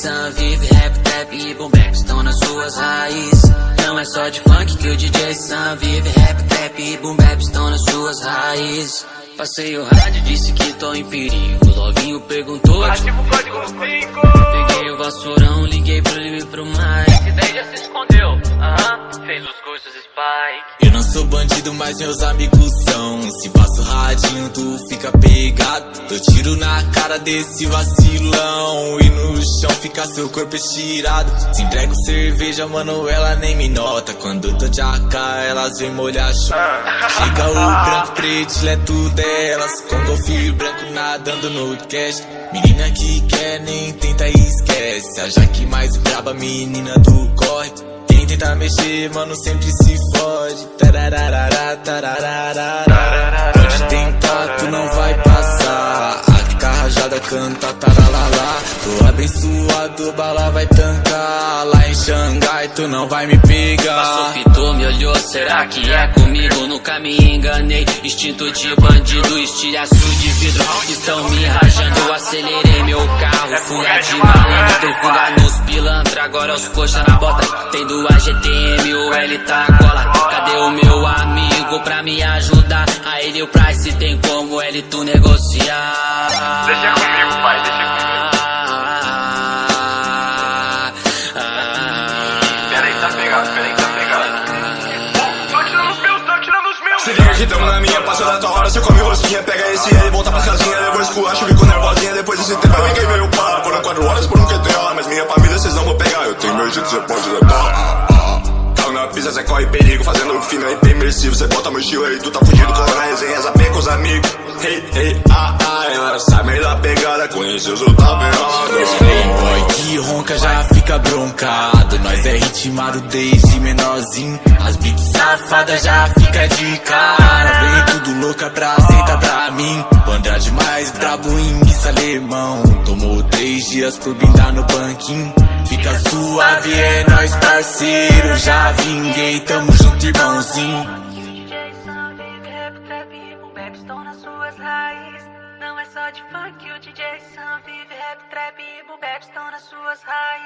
Sam vive, rap, trap e boom bap estão nas suas raízes. Não é só de funk que o DJ Sam vive, rap, trap e boom bap estão nas suas raízes. Passei o rádio, disse que tô em perigo. Lovinho perguntou, ativo o código 5. Peguei o vassourão, liguei pro Lil e pro Mike. E daí já se escondeu, fez os cursos Spike. Eu não sou bandido, mas meus amigos são. Se passa o radinho, tu fica pegado. Dou tiro na cara desse vacilão e no chão fica seu corpo estirado. Se entrego cerveja, mano, ela nem me nota. Quando eu tô de AK, elas vêm molhar chão. Chega o branco predileto delas, com golfe branco nadando no cash. Menina que quer, nem tenta e esquece. A Jaque mais braba, menina do corre. Quem tenta mexer, mano, sempre se fode. Tarararara, tarararara. Pode tentar, tu não vai passar. A carrajada canta, taralalá. Tô abençoado, bala vai tancar. Lá em Xangai, tu não vai me pegar. Passou, fitou, me olhou, será que é comigo? Nunca me enganei, instinto de bandido, estilhaço de vidro. Estão me rajando, acelerei meu carro. Fuga de malandro, tem fuga nos pilantra. Agora os coxa na bota, tem duas GTM, o L tá cola. Cadê o meu amigo pra me ajudar? A ele o Price tem como ele tu negociar. Deixa comigo, pai, deixa comigo. Peraí, tá pegado, peraí, tá pegado. Tô tirando os meus. Se liga que tamo na minha, passa da tua hora, você come rosquinha, pega esse L, volta pra casinha, depois esculacho, fico nervosinha, depois desse tempo eu ninguém veio para. Foram 4 horas por um QTA, mas minha família cês não vão pegar, eu tenho meu jeito, cê pode levar. Carro na pista, cê corre perigo, fazendo fina e imersivo, cê bota mochila aí, tu tá fugido com a resenha, AP com os amigos. Hey, hey, ela sabe da pegada, conhece os outros Playboy que ronca já fica broncado. Nós é ritmado desde menorzinho. As beats safadas já fica de cara. Vem tudo louca pra sentar pra mim. O Andrade mais brabo em missa alemão. Tomou 3 dias pro blindar no banquinho. Fica suave, é nós parceiro. Já vinguei, tamo junto irmãozinho. Estão nas suas raízes. Não é só de funk, o DJ Sam vive, rap, trap e boom bap estão nas suas raízes.